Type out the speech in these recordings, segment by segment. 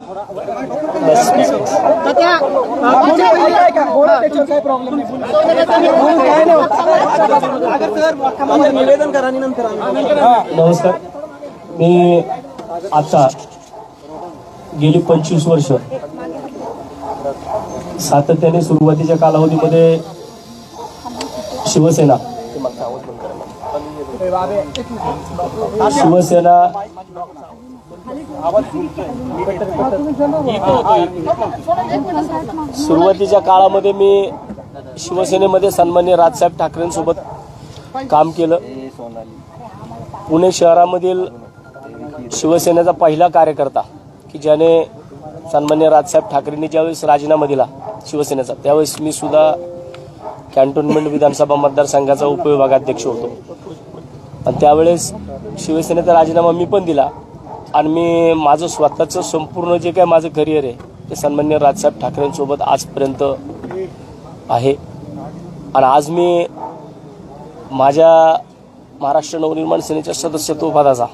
नमस्कार. मी आता गेली 25 वर्ष सातत्याने सुरुवातीच्या कालावधीमध्ये शिवसेना सुरुवातीच्या काळामध्ये मी शिवसेनेमध्ये सन्माननीय राजसाहेब ठाकरेंसोबत काम केलं. पुणे शहरामधील शिवसेनेचा पहिला कार्यकर्ता की ज्याने सन्माननीय राजसाहेब ठाकरेंनी ज्यावेळेस राजीनामा दिला शिवसेनेचा, त्यावेळेस मी सुद्धा कॅन्टोन्मेंट विधानसभा मतदारसंघाचा उपविभागाध्यक्ष होतो. आणि त्यावेळेस शिवसेनेचा राजीनामा मी पण दिला आणि मी माझं स्वतःचं संपूर्ण जे काय माझं करिअर आहे ते सन्माननीय राजसाहेब ठाकरेंसोबत आजपर्यंत आहे. आणि आज मी माझ्या महाराष्ट्र नवनिर्माण सेनेच्या सदस्यत्व पदाचा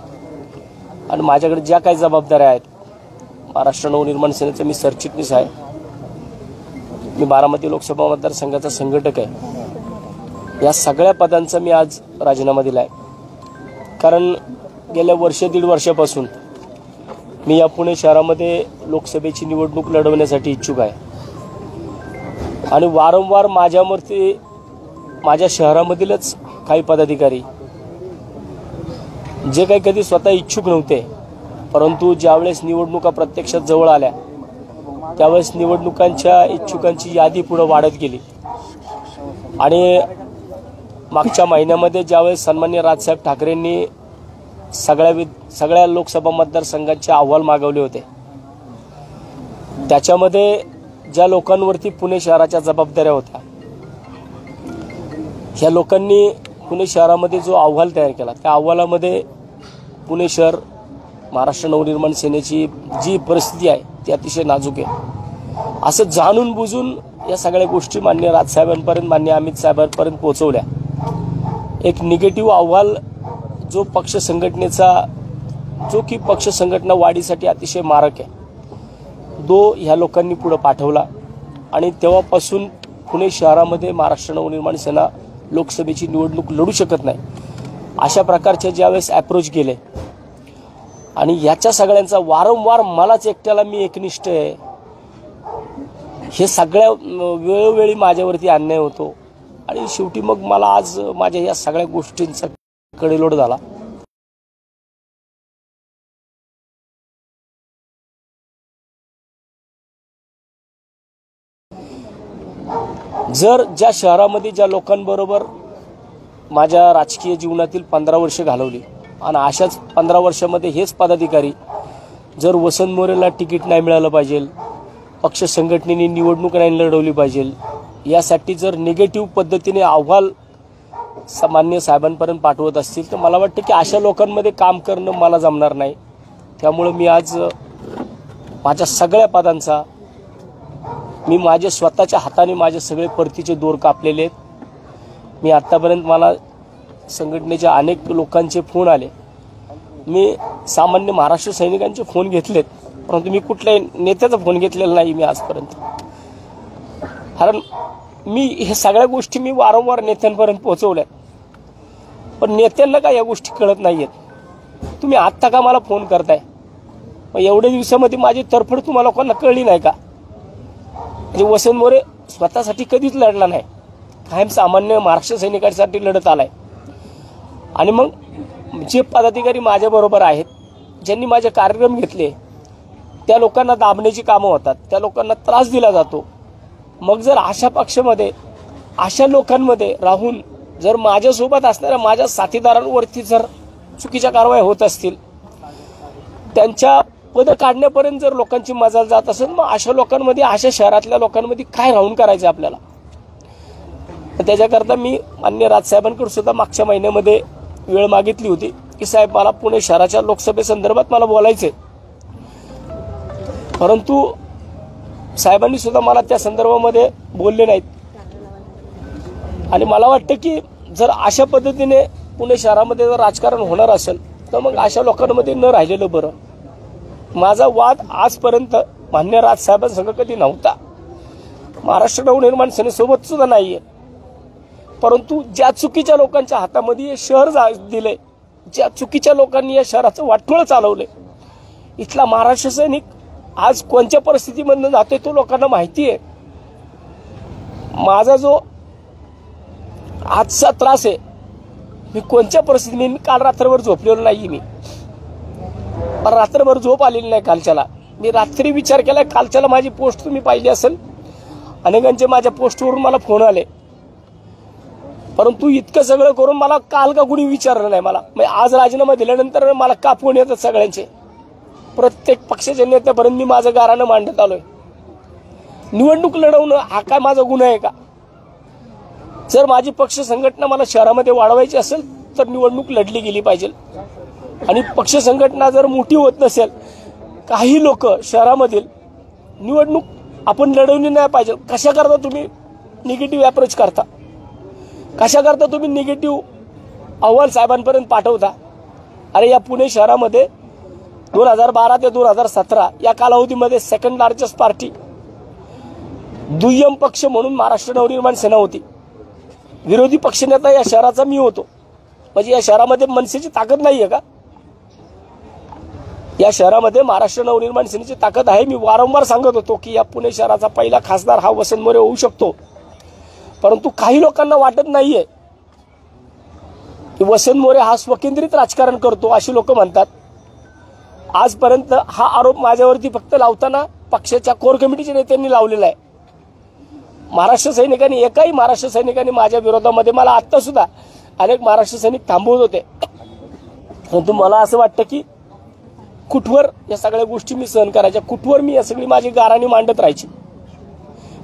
आणि माझ्याकडे ज्या काही जबाबदाऱ्या आहेत, महाराष्ट्र नवनिर्माण सेनेचे मी सरचिटणीस आहे, मी बारामती लोकसभा मतदारसंघाचा संघटक आहे. या सगळ्या पदांचा मी आज राजीनामा दिला आहे. कारण गेल्या दीड वर्षापासून मी या पुणे शहरामध्ये लोकसभेची निवडणूक लढवण्यासाठी इच्छुक आहे. आणि वारंवार माझ्यावरती माझ्या शहरामधीलच काही पदाधिकारी जे काही कधी स्वतः इच्छुक नव्हते, परंतु ज्यावेळेस निवडणुका प्रत्यक्षात जवळ आल्या त्यावेळेस निवडणुकांच्या इच्छुकांची यादी पुढे वाढत गेली. आणि मागच्या महिन्यामध्ये ज्यावेळेस सन्माननीय राजसाहेब ठाकरेंनी सगळ्या लोकसभा मतदारसंघांचे अहवाल मागवले होते, त्याच्यामध्ये ज्या लोकांवरती पुणे शहराच्या जबाबदाऱ्या होत्या, ह्या लोकांनी पुणे शहरामध्ये जो अहवाल तयार केला त्या अहवालामध्ये पुणे शहर महाराष्ट्र नवनिर्माण सेनेची जी परिस्थिती आहे ती अतिशय नाजूक आहे असं जाणून बुजून या सगळ्या गोष्टी माननीय राजसाहेबांपर्यंत, माननीय अमित साहेबांपर्यंत पोहोचवल्या. एक निगेटिव्ह अहवाल जो पक्ष संघटना वाढीसाठी अतिशय मारक आहे, तो ह्या लोकांनी पुढे पाठवला. आणि तेव्हापासून पुणे शहरामध्ये महाराष्ट्र नवनिर्माण सेना लोकसभेची निवडणूक लढू शकत नाही अशा प्रकारचे ज्यावेळेस अप्रोच गेले. आणि याच्या सगळ्यांचा वारंवार मलाच एकट्याला मी एकनिष्ठ आहे हे सगळ्या वेळोवेळी माझ्यावरती अन्याय होतो. आणि शेवटी मग मला आज माझ्या या सगळ्या गोष्टींचा कडेलोट झाला. जर ज्या शहरामध्ये ज्या लोकांबरोबर माझ्या राजकीय जीवनातील 15 वर्ष घालवली आणि अशाच 15 वर्षामध्ये हेच पदाधिकारी जर वसंत मोरेला तिकीट नाही मिळालं पाहिजे, पक्ष संघटनेने निवडणूक नाही लढवली पाहिजे, यासाठी जर निगेटिव्ह पद्धतीने अहवाल माननीय साहेबांपर्यंत पाठवत असतील तर मला वाटतं की अशा लोकांमध्ये काम करणं मला जमणार नाही. त्यामुळे मी आज माझ्या सगळ्या पदांचा मी माझ्या स्वतःच्या हाताने माझे सगळे परतीचे दोर कापलेले आहेत. मी आत्तापर्यंत मला संघटनेच्या अनेक लोकांचे फोन आले, मी सामान्य महाराष्ट्र सैनिकांचे फोन घेतलेत, परंतु मी कुठल्याही नेत्याचा फोन घेतलेला नाही मी आजपर्यंत. कारण मी हे सगळ्या गोष्टी मी वारंवार नेत्यांपर्यंत पोहोचवल्या, पण नेत्यांना काय या गोष्टी कळत नाहीयेत. तुम्ही आत्ता का मला फोन करताय? मग एवढ्या दिवसामध्ये माझी तरफड तुम्हाला कोणाला कळली नाही का? म्हणजे वसंत मोरे स्वतःसाठी कधीच लढला नाही, कायम सामान्य महाराष्ट्र सैनिकांसाठी लढत आलाय. आणि मग जे पदाधिकारी माझ्याबरोबर आहेत, ज्यांनी माझे कार्यक्रम घेतले, त्या लोकांना दाबण्याची कामं होतात, त्या लोकांना त्रास दिला जातो. मग जर अशा पक्षामध्ये अशा लोकांमध्ये राहून जर माझ्यासोबत असणाऱ्या माझ्या साथीदारांवरती जर चुकीच्या कारवाई होत असतील, त्यांच्या पद काढण्यापर्यंत जर लोकांची मजाल जात असेल, मग अशा लोकांमध्ये, अशा शहरातल्या लोकांमध्ये काय राहून करायचं आपल्याला? त्याच्याकरता मी माननीय राजसाहेबांकडे सुद्धा मागच्या महिन्यामध्ये वेळ मागितली होती की साहेब मला पुणे शहराच्या लोकसभेसंदर्भात मला बोलायचंय. परंतु साहेबांनी सुद्धा मला त्या संदर्भामध्ये बोलले नाहीत. आणि मला वाटतं की जर अशा पद्धतीने पुणे शहरामध्ये जर राजकारण होणार असेल तर मग अशा लोकांमध्ये न राहिलेलं बरं. माझा वाद आजपर्यंत मान्य राजसाहेबांसंग कधी नव्हता, महाराष्ट्र नवनिर्माण सेनेसोबत सुद्धा नाहीये. परंतु ज्या चुकीच्या लोकांच्या हातामध्ये हे शहर दिले, ज्या चुकीच्या लोकांनी या शहराचं वाटोळं चालवलंय, इथला महाराष्ट्र सैनिक आज कोणत्या परिस्थितीमधून जातोय तो लोकांना माहिती आहे. माझा जो आजचा त्रास आहे, मी कोणत्या परिस्थितीत, मी काल रात्रभर झोपलेलो नाही. मी रात्रभर झोप आलेली नाही कालच्याला. मी रात्री विचार केलाय, कालच्याला माझी पोस्ट तुम्ही पाहिली असेल, अनेकांचे माझ्या पोस्टवरून मला फोन आले. परंतु इतकं सगळं करून मला काल का कुणी विचारलं नाही. मला आज राजीनामा दिल्यानंतर मला का फोन येतात सगळ्यांचे, प्रत्येक पक्षाच्या नेत्यापर्यंत मी माझं गाऱ्हाणं मांडत आलोय. निवडणूक लढवणं हा काय माझा गुन्हा आहे का? जर माझी पक्ष संघटना मला शहरामध्ये वाढवायची असेल तर निवडणूक लढली गेली पाहिजे. आणि पक्ष संघटना जर मोठी होत नसेल, काही लोक शहरामधील निवडणूक आपण लढवली नाही पाहिजे. कशा करता तुम्ही निगेटिव्ह अप्रोच करता, कशा करता तुम्ही निगेटिव्ह अहवाल साहेबांपर्यंत पाठवता. अरे या पुणे शहरामध्ये 2012 ते 2017 या कालावधीमध्ये सेकंड लार्जेस्ट पार्टी, दुय्यम पक्ष म्हणून महाराष्ट्र नवनिर्माण सेना होती. विरोधी पक्षनेता या शहराचा मी होतो. म्हणजे या शहरामध्ये मनसेची ताकद नाहीये का? या शहरामध्ये महाराष्ट्र नवनिर्माण सेनेची ताकद आहे. मी वारंवार सांगत होतो की या पुणे शहराचा पहिला खासदार हा वसंत मोरे होऊ शकतो. परंतु काही लोकांना वाटत नाहीये की वसंत मोरे हा स्वकेंद्रित राजकारण करतो, अशी लोक म्हणतात. आजपर्यंत हा आरोप माझ्यावरती फक्त लावताना पक्षाच्या कोर कमिटीच्या नेत्यांनी लावलेला आहे. महाराष्ट्र सैनिकांनी, एकाही महाराष्ट्र सैनिकांनी माझ्या विरोधामध्ये, मला आत्ता सुद्धा अनेक महाराष्ट्र सैनिक थांबवत होते. परंतु मला असं वाटतं की कुठवर या सगळ्या गोष्टी मी सहन करायच्या, कुठवर मी या सगळी माझी गाऱ्हाणे मांडत राहायची.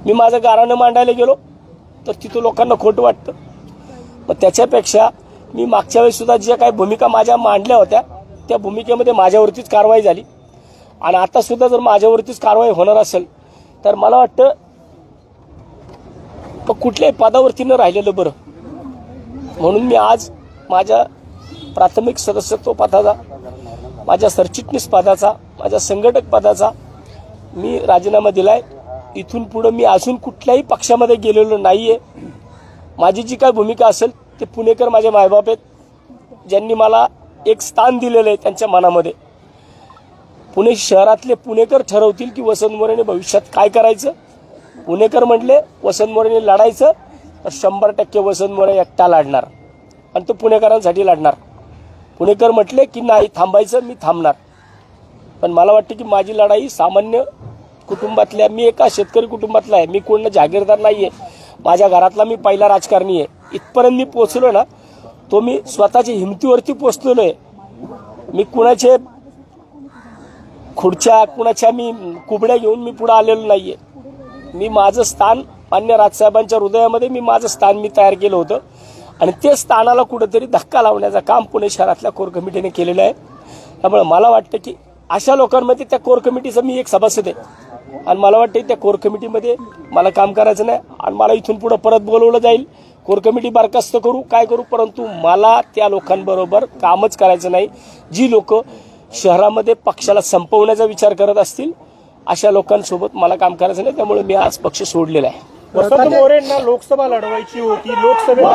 मी माझं गाऱ्हाणं मांडायला गेलो तर तिथं लोकांना खोटं वाटतं. मग त्याच्यापेक्षा मी मागच्या वेळेस सुद्धा ज्या काही भूमिका माझ्या मांडल्या होत्या त्या भूमिकेमध्ये माझ्यावरतीच कारवाई झाली. आणि आता सुद्धा जर माझ्यावरतीच कारवाई होणार असेल तर मला वाटतं कुठल्याही पदावरती न राहिलेलं बरं. म्हणून मी आज माझ्या प्राथमिक सदस्यत्व पदाचा, माझ्या सरचिटणीस पदाचा, माझ्या संघटक पदाचा मी राजीनामा दिलाय. इथून पुढे मी अजून कुठल्याही पक्षामध्ये गेलेलो नाहीये. माझी जी काय भूमिका असेल ते पुणेकर माझे मायबाप आहेत, ज्यांनी मला एक स्थान दिलेलं आहे त्यांच्या मनामध्ये. पुणे शहरातले पुणेकर ठरवतील की वसंत मोरेने भविष्यात काय करायचं. पुणेकर म्हटले वसंत मोरेने लढायचं तर 100% वसंत मोरे एकटा लढणार आणि तो पुणेकरांसाठी लढणार. पुणेकर म्हटले की नाही थांबायचं, मी थांबणार. पण मला वाटतं की माझी लढाई सामान्य कुटुंबातल्या, मी एका शेतकरी कुटुंबातला आहे, मी कोण जागीरदार नाहीये. माझ्या घरातला मी पहिला राजकारणी आहे. इथपर्यंत मी पोहोचलो ना, तो मी स्वतःच्या हिमतीवरती पोहोचलेलो आहे. मी कुणाचे खुर्च्या, कुणाच्या मी कुबड्या घेऊन मी पुढे आलेलो नाहीये. मी माझं स्थान मान्य राजसाहेबांच्या हृदयामध्ये मी माझं स्थान मी तयार केलं होतं आणि ते स्थानाला कुठेतरी धक्का लावण्याचं काम पुणे शहरातल्या कोर कमिटीने केलेलं आहे. त्यामुळे मला वाटतं की अशा लोकांमध्ये त्या कोर कमिटीचा मी एक सभासद आहे आणि मला वाटतं त्या कोर कमिटीमध्ये मला काम करायचं नाही आणि मला इथून पुढे परत बोलवलं जाईल. कोर कमिटी बरखास्त करू काय करू, परंतु मला त्या लोकांबरोबर कामच करायचं नाही. जी लोक शहरामध्ये पक्षाला संपवण्याचा विचार करत असतील अशा लोकांसोबत मला काम करायचं नाही. त्यामुळे मी आज पक्ष सोडलेला आहे. वसंत मोरेंना लोकसभा लढवायची होती. लोकसभा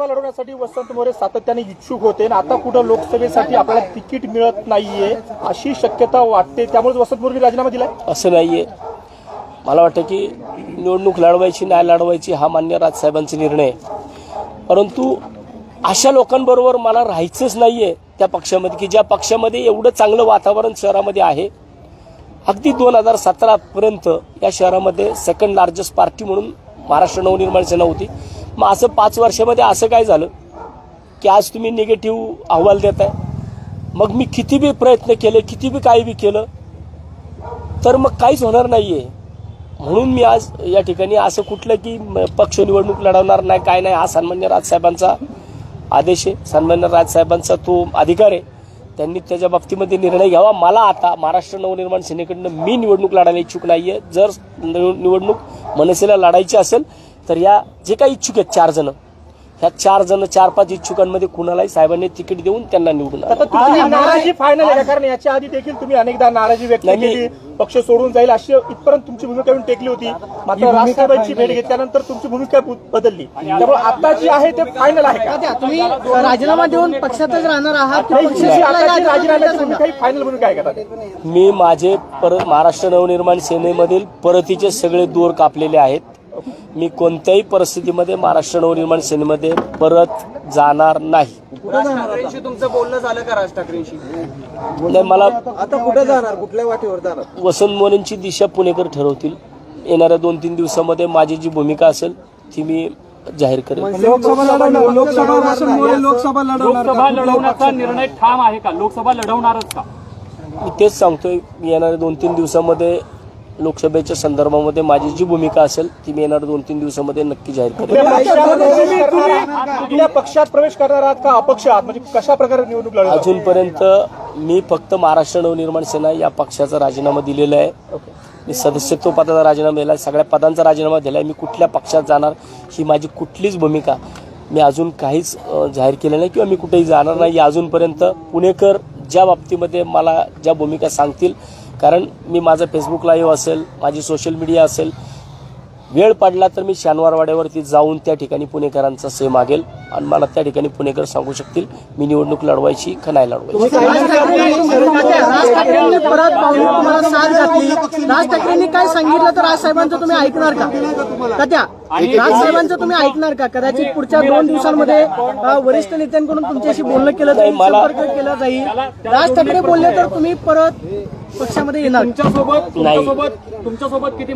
लढवण्यासाठी वसंत मोरे सातत्याने इच्छुक होते आणि आता कुठं लोकसभेसाठी आपल्याला तिकीट मिळत नाहीये अशी शक्यता वाटते. त्यामुळे वसंत मोरेंनी राजीनामा दिलाय असं नाहीये. मला वाटतं की निवडणूक लढवायची नाही लढवायची हा मान्य राजसाहेबांचा निर्णय आहे. परंतु अशा लोकांबरोबर मला राहायचंच नाहीये त्या पक्षामध्ये की ज्या पक्षामध्ये एवढं चांगलं वातावरण शहरामध्ये आहे. अगदी 2017 पर्यंत या शहरामध्ये सेकंड लार्जेस्ट पार्टी म्हणून महाराष्ट्र नवनिर्माण सेना होती. मग असं 5 वर्षामध्ये असं काय झालं की आज तुम्ही निगेटिव्ह अहवाल देताय. मग मी किती बी प्रयत्न केले, किती बी काही बी केलं तर मग काहीच होणार नाहीये. म्हणून मी आज या ठिकाणी असं कुठलं की पक्ष निवडणूक लढवणार नाही काय नाही, हा सन्मान्य राजसाहेबांचा आदेश आहे, सन्मान्य राजसाहेबांचा तो अधिकार आहे. त्यांनी त्याच्या बाबतीमध्ये निर्णय घ्यावा. मला आता महाराष्ट्र नवनिर्माण सेनेकडनं मी निवडणूक लढायला इच्छुक नाहीये. जर निवडणूक मनसेला लढायची असेल तर या जे काही इच्छुक आहेत 4 जण ह्या 4-5 इच्छुकांमध्ये कुणालाही साहेबांनी तिकीट देऊन त्यांना निवडून आता तुमची नाराजी फायनल आहे का? कारण याच्या आधी देखील तुम्ही अनेकदा नाराजी व्यक्त केली, पक्ष सोडून जाईल अशी इथपर्यंत तुमची भूमिका येऊन टेकली होती. मात्र राजसाहेबांची भेट घेतल्यानंतर तुमची भूमिका बदलली, त्यामुळे आता जी आहे ते फायनल आहे का? तुम्ही राजीनामा देऊन पक्षातच राहणार आहात? राजीनाम्याची भूमिका ही फायनल भूमिका आहे का? मी माझे महाराष्ट्र नवनिर्माण सेनेमधील परतीचे सगळे दोर कापलेले आहेत. मी कोणत्याही परिस्थितीमध्ये महाराष्ट्र नवनिर्माण सेनेमध्ये परत जाणार नाही. तुमचं बोलणं झालं का राज ठाकरेंशी? नाही, मला आता कुठे जाणार, कुठल्या वाटेवर जाणार? वसंत मोरेंची दिशा पुणेकर ठरवतील. येणाऱ्या 2-3 दिवसामध्ये माझी जी भूमिका असेल ती मी जाहीर करेन. लोकसभा लढवण्याचा निर्णय ठाम आहे का? लोकसभा लढवणारच का? मी तेच सांगतोय, येणाऱ्या 2-3 दिवसामध्ये लोकसभेच्या संदर्भामध्ये माझी जी भूमिका असेल ती मी येणाऱ्या 2-3 दिवसामध्ये नक्की जाहीर करेन. कुठल्या पक्षात प्रवेश करणार आहात का अपक्ष आहात? म्हणजे कशा प्रकारे निवडणूक लढवणार? अजूनपर्यंत मी फक्त महाराष्ट्र नवनिर्माण सेना या पक्षाचा राजीनामा दिलेला आहे. मी सदस्यत्व पदाचा राजीनामा दिला आहे, सगळ्या पदांचा राजीनामा दिला आहे. मी कुठल्या पक्षात जाणार ही माझी कुठलीच भूमिका मी अजून काहीच जाहीर केलं नाही किंवा मी कुठेही जाणार नाही. अजूनपर्यंत पुणेकर ज्या बाबतीमध्ये मला ज्या भूमिका सांगतील, कारण मी माझं फेसबुक लाईव्ह असेल, माझी सोशल मीडिया असेल, वेळ पडला तर मी शनिवारवाड्यावरती जाऊन त्या ठिकाणी पुणेकरांचा से मागेल आणि मला त्या ठिकाणी पुणेकर सांगू शकतील मी निवडणूक लढवायची का नाही लढवायची. राज ठाकरेंनी परत पावली तुम्हाला साथ घातली. राज ठाकरेंनी काय सांगितलं तर राजसाहेबांचं तुम्ही ऐकणार का? राजसाहेबांचं तुम्ही ऐकणार का? कदाचित पुढच्या 2 दिवसांमध्ये वरिष्ठ नेत्यांकडून तुमच्याशी बोलणं केलं जाईल, संपर्क केला जाईल. राज ठाकरे बोलले तर तुम्ही परत पक्षामध्ये येणार? तुमच्यासोबत किती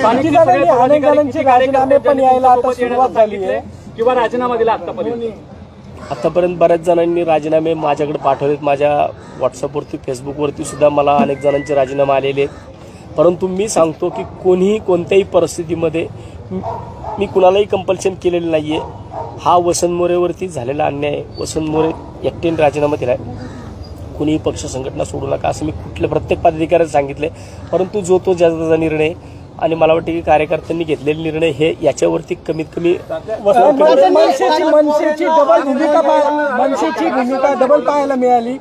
अनेक जणांचे राजीनामे पण यायला आता सुरुवात झाली आहे किंवा राजीनामा दिला आतापर्यंत बऱ्याच जणांनी राजीनामे माझ्याकडे पाठवलेत. माझ्या व्हॉट्सअपवरती, फेसबुकवरती सुद्धा मला अनेक जणांचे राजीनामे आलेले आहेत. परंतु मी सांगतो की कोणीही कोणत्याही परिस्थितीमध्ये मी कुणालाही कंपल्शन केलेलं नाही आहे. हा वसंत मोरेवरती झालेला अन्याय आहे. वसंत मोरे एकट्याने राजीनामा दिला आहे. कुणीही पक्ष संघटना सोडू नका असं मी कुठल्या प्रत्येक पदाधिकाऱ्याला सांगितले. परंतु जो तो ज्याचा निर्णय आणि मला वाटतं की कार्यकर्त्यांनी घेतलेले निर्णय हे याच्यावरती कमीत कमी मनसेची भूमिका डबल पाहायला मिळाली.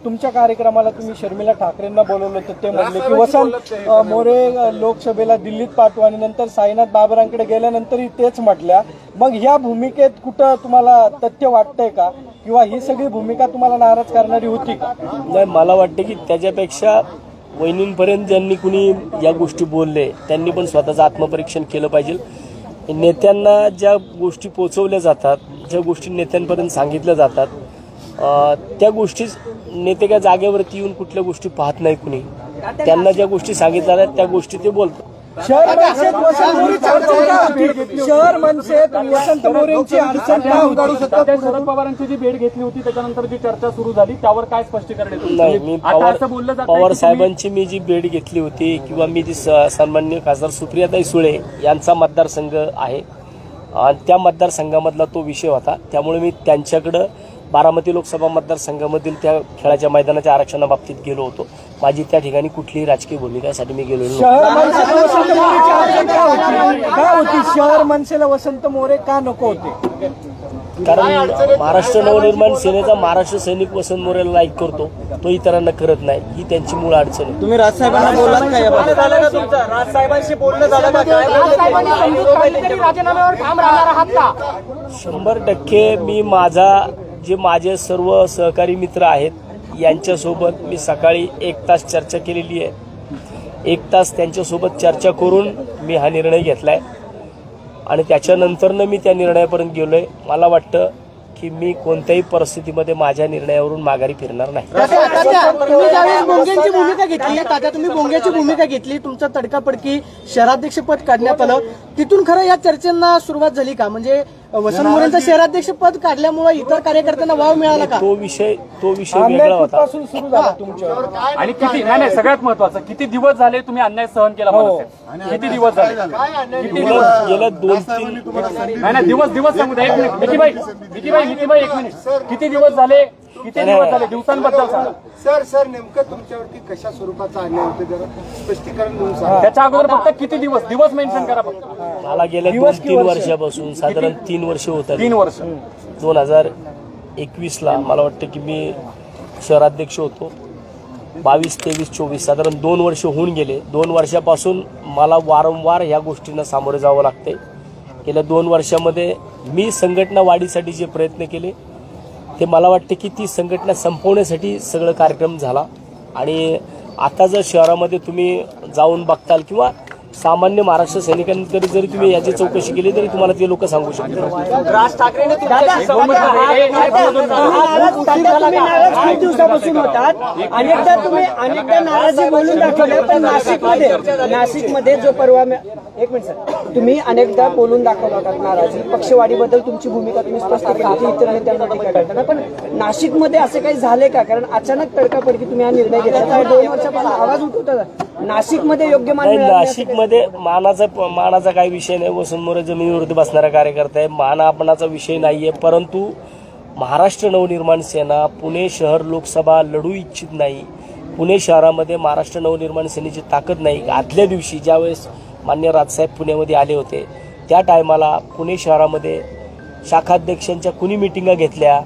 तुमच्या कार्यक्रमाला तुम्ही शर्मिला ठाकरेंना बोलवलं होतं, ते म्हणले की वसंत मोरे लोकसभेला दिल्लीत पाठवू आणि नंतर साईनाथ बाबरांकडे गेल्यानंतरही तेच म्हटल्या. मग ह्या भूमिकेत कुठं तुम्हाला तथ्य वाटतंय का, किंवा ही सगळी भूमिका तुम्हाला नाराज करणारी होती का? नाही, मला वाटतं की त्याच्यापेक्षा वहिनींपर्यंत ज्यांनी कुणी या गोष्टी बोलले त्यांनी पण स्वतःचं आत्मपरीक्षण केलं पाहिजे. नेत्यांना ज्या गोष्टी पोचवल्या जातात, ज्या गोष्टी नेत्यांपर्यंत सांगितल्या जातात, त्या गोष्टी नेते काय जागेवरती येऊन कुठल्या गोष्टी पाहत नाही. कुणी त्यांना ज्या गोष्टी सांगितल्या जातात त्या गोष्टी ते बोलतात. शहर मनसेत वसंत मोरेंची अडचण शरद पवारांची जी भेट घेतली होती त्याच्यानंतर जी चर्चा सुरू झाली त्यावर काय स्पष्टीकरण आहे? नाही, मी पवार साहेबांची मी जी भेट घेतली होती किंवा मी जी सन्माननीय खासदार सुप्रियाताई सुळे यांचा मतदारसंघ आहे आणि त्या मतदारसंघामधला तो विषय होता. त्यामुळे मी त्यांच्याकडं बारामती लोकसभा मतदारसंघामधील त्या खेळाच्या मैदानाच्या आरक्षणाबाबतीत गेलो होतो. माझी त्या ठिकाणी कुठलीही राजकीय भूमिकासाठी मी गेलो नव्हतो. शहर मनसेला वसंत मोरे का नको होते? कारण महाराष्ट्र नवनिर्माण सेनेचा महाराष्ट्र सैनिक वसंत मोरेला लाईक करतो, तो इतरांना करत नाही. ही त्यांची मूळ अडचण आहे. तुम्ही राजसाहेबांना बोललात का याबाबत? राजसाहेबांशी बोलणं झालं का? राजीनाम्यावर ठाम राहणार आहात का? 100% मी जे माझे सर्व सहकारी मित्र आहेत यांच्यासोबत मी सकाळी 1 तास चर्चा केलेली आहे. 1 तास त्यांच्यासोबत चर्चा करून मी हा निर्णय घेतलाय आणि त्याच्यानंतरनं मी त्या निर्णयापर्यंत गेलोय. मला वाटतं की मी कोणत्याही परिस्थितीमध्ये माझ्या निर्णयावरून माघारी फिरणार नाही. तुम्ही ज्यावेळेस बोंगेंची भूमिका घेतली, तात्या तुम्ही बोंगेची भूमिका घेतली, तुमचं तडकाफडकी शहराध्यक्षपद काढण्यात आलं, तिथून खरं या चर्चेंना सुरुवात झाली का? म्हणजे वसंत मोरेंचं शहराध्यक्षपद काढल्यामुळे इतर कार्यकर्त्यांना वाव मिळाला का? तो विषय वेगळा होता. सुरू झाला तुमच्यावर. आणि किती नाही सगळ्यात महत्वाचं, किती दिवस झाले तुम्ही अन्याय सहन केला? किती दिवस झाले? गेल्या 2-3 नाही दिवस सांगू द्या. एक मिनिट मिकीबाई 1 मिनिट. किती दिवस झाले किती दिवस झाले दिवसांबद्दल सांगा. सर नेमकं तुमच्यावरती कशा स्वरूपाचा अन्याय होतो जरा स्पष्टीकरण देऊन सांगा. त्याच्या अगोदर फक्त किती दिवस मेन्शन करा फक्त. मला गेल्या 2-3 वर्षापासून साधारण 3 वर्ष होत 3 वर्ष 2021ला मला वाटतं की मी शहराध्यक्ष होतो. 22, 23, 24 साधारण 2 वर्ष होऊन गेले. 2 वर्षापासून मला वारंवार ह्या गोष्टींना सामोरे जावं लागते. गेल्या 2 वर्षामध्ये मी संघटना वाढीसाठी जे प्रयत्न केले ते मला वाटते की ती संघटना संपवण्यासाठी सगळं कार्यक्रम झाला. आणि आता जर शहरामध्ये तुम्ही जाऊन बघताल किंवा सामान्य महाराष्ट्र सैनिकांकडे जरी तुम्ही याची चौकशी केली तरी तुम्हाला ते लोक सांगू शकतात. राज ठाकरेंनी खूप दिवसापासून होतात. अनेकदा नाराजी बोलून दाखवल्या, पण नाशिकमध्ये जो परवा एक मिनिट सर, तुम्ही अनेकदा बोलून दाखवला होतात नाराजी. पक्षवाढीबद्दल तुमची भूमिका तुम्ही स्पष्ट केली होती, इतर नेत्यांना टीका करताना. पण नाशिकमध्ये असे काही झाले का? कारण अचानक तडकाफडकी तुम्ही हा निर्णय घेतला. 2 वर्षापासून आवाज उठवता नाशिकमध्ये योग्य मान मिळाला. नाशिकमध्ये मानाचा काही विषय नाही. वसंत मोरे जमिनीवरती बसणारा कार्यकर्ता आहे. मान आपणाचा विषय नाहीये. परंतु महाराष्ट्र नवनिर्माण सेना पुणे शहर लोकसभा लढू इच्छित नाही. पुणे शहरामध्ये महाराष्ट्र नवनिर्माण सेनेची ताकद नाही. आदल्या दिवशी ज्यावेळेस मान्य राजसाहेब पुण्यामध्ये आले होते त्या टायमाला पुणे शहरामध्ये शाखाध्यक्षांच्या कुणी मिटिंगा घेतल्या,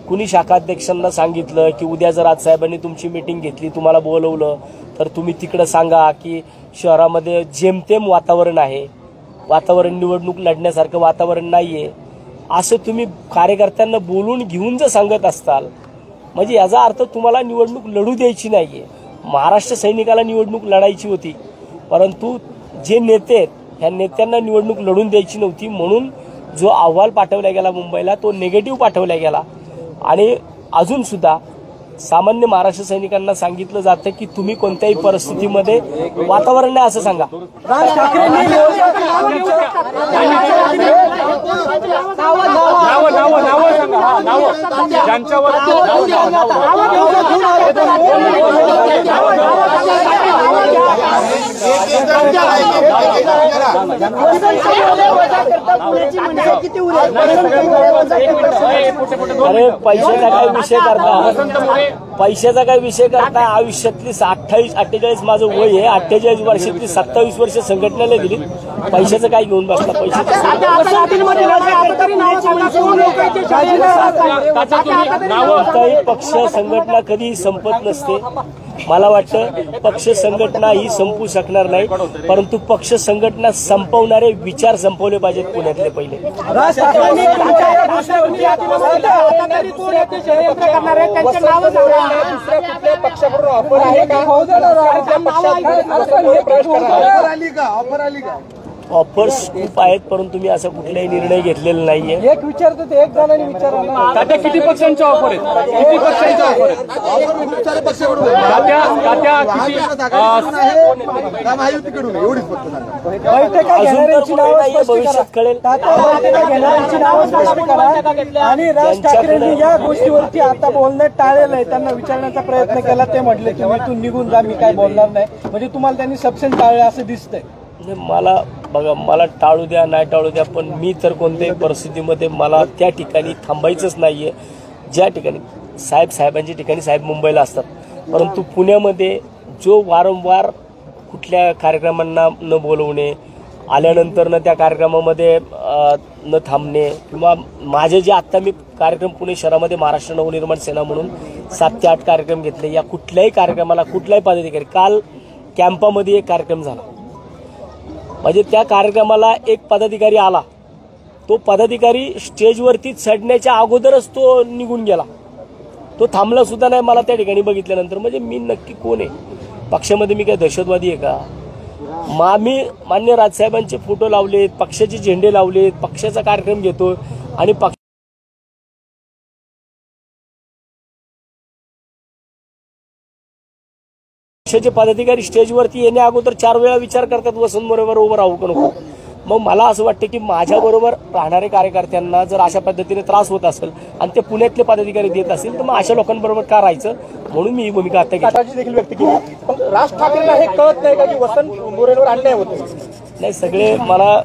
कुणी शाखाध्यक्षांना सांगितलं की उद्या जर राजसाहेबांनी तुमची मिटिंग घेतली, तुम्हाला बोलवलं तर तुम्ही तिकडं सांगा की शहरामध्ये जेमतेम वातावरण आहे, वातावरण निवडणूक लढण्यासारखं वातावरण नाहीये, असं तुम्ही कार्यकर्त्यांना बोलून घेऊन जर सांगत असताल म्हणजे याचा अर्थ तुम्हाला निवडणूक लढू द्यायची नाहीये. महाराष्ट्र सैनिकाला निवडणूक लढायची होती, परंतु जे नेते आहेत ह्या नेत्यांना निवडणूक लढून द्यायची नव्हती. म्हणून जो अहवाल पाठवला गेला मुंबईला तो निगेटिव्ह पाठवला गेला. आणि अजून सुद्धा सामान्य महाराष्ट्र सैनिकांना सांगितलं जातं की तुम्ही कोणत्याही परिस्थितीमध्ये वातावरण नाही असं सांगा. अरे पैशाचा काय विषय करता आयुष्यातली 28-48 माझं वय आहे. 48 वर्षातली 27 वर्ष संघटनेला दिली. पैशाचं काय घेऊन बसला? पैशाची पक्ष संघटना कधी संपत नसते. मला वाटतं पक्ष संघटना ही संपू शकणार नाही, परंतु पक्ष संघटना संपवणारे विचार संपवले पाहिजेत पुण्यातले पहिले. ऑफर्स खूप आहेत, परंतु मी असा कुठलाही निर्णय घेतलेला नाहीये. एक विचारतो ते एक जणांनी विचारला तात्या किती पक्षांच्या ऑफर आहेत? किती पक्षांच्या ऑफर आहेत? भविष्यात कळेल. आणि राज ठाकरेंनी या गोष्टीवरती आता बोलणं टाळलेलं आहे. त्यांना विचारण्याचा प्रयत्न केला, ते म्हटले तुम्ही इथून निघून जा, मी काय बोलणार नाही. म्हणजे तुम्हाला त्यांनी सबसेंट टाळले असं दिसतंय. मला बघा, मला टाळू द्या नाही टाळू द्या, पण मी तर कोणत्याही परिस्थितीमध्ये मला त्या ठिकाणी थांबायचंच नाहीये. ज्या ठिकाणी साहेबांच्या ठिकाणी साहेब मुंबईला असतात, परंतु पुण्यामध्ये जो वारंवार कुठल्या कार्यक्रमांना न बोलवणे, आल्यानंतर न त्या कार्यक्रमामध्ये न थांबणे, किंवा माझे जे आत्ता मी कार्यक्रम पुणे शहरामध्ये महाराष्ट्र नवनिर्माण सेना म्हणून 7 ते 8 कार्यक्रम घेतले. या कुठल्याही कार्यक्रमाला कुठलाही पदाधिकारी, काल कॅम्पामध्ये एक कार्यक्रम झाला, म्हणजे त्या कार्यक्रमाला एक पदाधिकारी आला, तो पदाधिकारी स्टेजवरती चढण्याच्या अगोदरच तो निघून गेला, तो थांबला सुद्धा नाही मला त्या ठिकाणी बघितल्यानंतर. म्हणजे मी नक्की कोण आहे? पक्षामध्ये मी काय दहशतवादी आहे का? मी मान्य राजसाहेबांचे फोटो लावलेत, पक्षाचे झेंडे लावलेत, पक्षाचा कार्यक्रम घेतो आणि पक्षाचे पदाधिकारी स्टेजवरती येण्या अगोदर 4 वेळा विचार करतात वसंत मोरेवर उभं राहू का नको. मग मला असं वाटतं की माझ्याबरोबर राहणारे कार्यकर्त्यांना जर अशा पद्धतीने त्रास होत असेल आणि ते पुण्यातले पदाधिकारी देत असतील तर मग अशा लोकांबरोबर का राहायचं, म्हणून मी ही भूमिका आता घेतली देखील व्यक्त केली. पण राज ठाकरेंना हे कळत नाही का की वसंत मोरेंवर अन्याय होतो? नाही, सगळे मला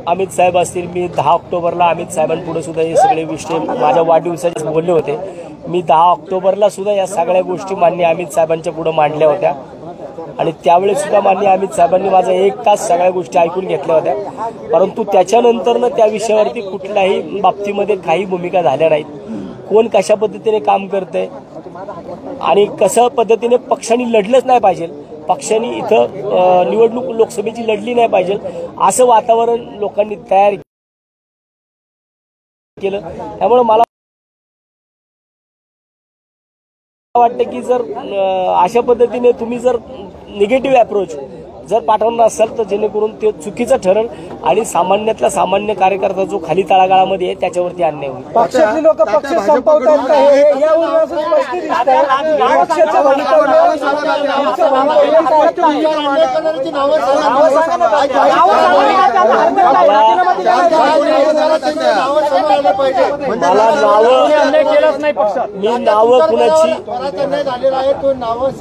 अमित साहेब असतील, मी 10 ऑक्टोबरला अमित साहेबांपुढे सुद्धा हे सगळे विषय माझ्या वाढदिवसाचे बोलले होते मी 10 ऑक्टोबरला सुद्धा या सगळ्या गोष्टी माननीय अमित साहेबांच्या पुढे मांडल्या होत्या आणि त्यावेळेस सुद्धा माननीय अमित साहेबांनी माझा 1 तास सगळ्या गोष्टी ऐकून घेतल्या होत्या. परंतु त्याच्यानंतरनं त्या विषयावरती कुठल्याही बाबतीमध्ये काही भूमिका झाल्या नाहीत. कोण कशा पद्धतीने काम करतंय आणि कसं पद्धतीने पक्षांनी लढलंच नाही पाहिजे, पक्षांनी इथं निवडणूक लोकसभेची लढली नाही पाहिजे असं वातावरण लोकांनी तयार केलं. त्यामुळे मला वाटतं की जर अशा पद्धतीने तुम्ही जर निगेटिव्ह अप्रोच जर पाठवणार असाल तर जेणेकरून ते चुकीचं ठरेल आणि सामान्यातला सामान्य कार्यकर्ता जो खाली तळागाळामध्ये आहे त्याच्यावरती अन्याय होईल. पक्षातली लोक पक्ष संपवतात का हे यावरून असं स्पष्ट दिसतंय. पक्षाचं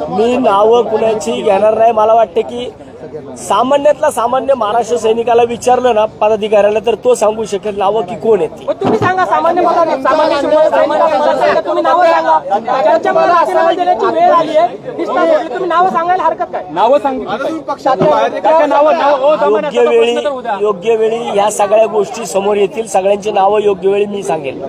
मी नावं कुणाची घेणार नाही. मला वाटतं की सामान्यातला सामान्य महाराष्ट्र सैनिकाला विचारलं ना पदाधिकाऱ्याला तर तो सांगू शकेल नावं की कोण आहेत. तुम्ही सांगा सामान्य तुम्ही नावं सांगा. वेळ आली आहे तुम्ही नावं सांगायला हरकत काय? नावं योग्य वेळी ह्या सगळ्या गोष्टी समोर येतील. सगळ्यांची नावं योग्य वेळी मी सांगेल.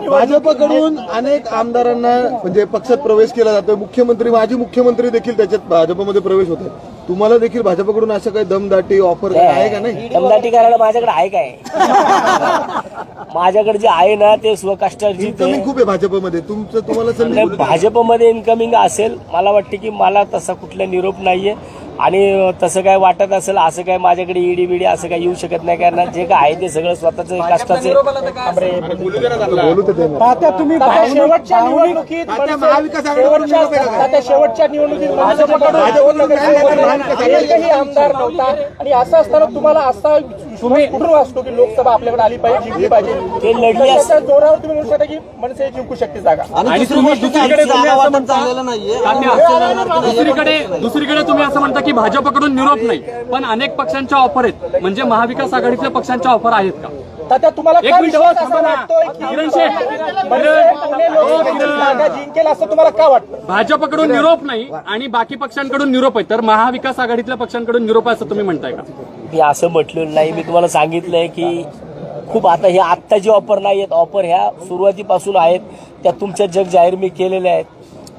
भाजपकडून अनेक आमदारांना म्हणजे पक्षात प्रवेश केला जातोय. मुख्यमंत्री माजी मुख्यमंत्री देखील त्याच्यात भाजपमध्ये प्रवेश होते. तुम्हाला देखील भाजपकडून असं काही दमदाटी ऑफर आहे का? नाही, दमदाटी करायला माझ्याकडे आहे काय? माझ्याकडे जे आहे ना ते स्वकष्टाची खूप आहे भाजपमध्ये. तुम्हाला संधी भाजपमध्ये इन्कमिंग असेल. मला वाटतं की मला तसा कुठला निरोप नाहीये आणि तसं काय वाटत असेल असं काय माझ्याकडे ईडी बिडी असं काय येऊ शकत नाही. कारण जे काय आहे ते सगळं स्वतःचं कष्टाचे. शेवटच्या निवडणुकीत आमदार नव्हता आणि असं असताना तुम्हाला असा कुठून असतो की लोकसभा आपल्याकडे आली पाहिजे, जिंकली पाहिजे. ते लढली जोरावर तुम्ही म्हणू शकता की मनसे जिंकू शकते जागा. आणि दुसरीकडे तुम्ही असं म्हणता की भाजपकडून निरोप नाही पण अनेक पक्षांच्या ऑफर आहेत. म्हणजे महाविकास आघाडीतल्या पक्षांच्या ऑफर आहेत का? तात्या तुम्हाला एक मिनिट किरण शेठ, जिंकेल असं तुम्हाला का वाटतं? भाजपकडून निरोप नाही आणि बाकी पक्षांकडून निरोप आहे तर महाविकास आघाडीतल्या पक्षांकडून निरोप आहे असं तुम्ही म्हणताय का? मी असं म्हटलेलं नाही. मी तुम्हाला सांगितलंय की खूप आता हे आत्ता जे ऑफर नाही आहेत ऑफर ह्या सुरुवातीपासून आहेत. त्या तुमच्या जग जाहीर मी केलेल्या आहेत.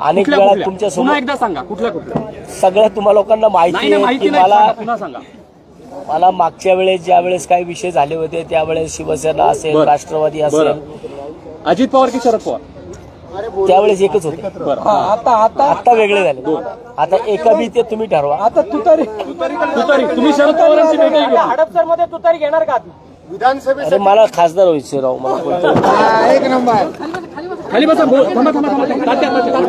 अनेक वेळा तुमच्या समोर एकदा सांगा कुठल्या सगळ्या तुम्हाला लोकांना माहिती आहे की पुन्हा सांगा. मला मागच्या वेळेस ज्या वेळेस काही विषय झाले होते त्यावेळेस शिवसेना असेल राष्ट्रवादी असेल अजित पवार की शरद पवार त्यावेळेस एकच होते. आता वेगळे झाले. आता एका बी ते तुम्ही ठरवा. आता तुतारी तुम्ही शरद पवारांची भेट हडपसर मध्ये तुतारी घेणार का? अरे मला खासदार व्हायचं राव. मला एक नंबर खाली बसा.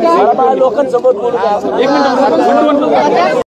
थांबा लोकांसोबत बोलू. एक मिनिट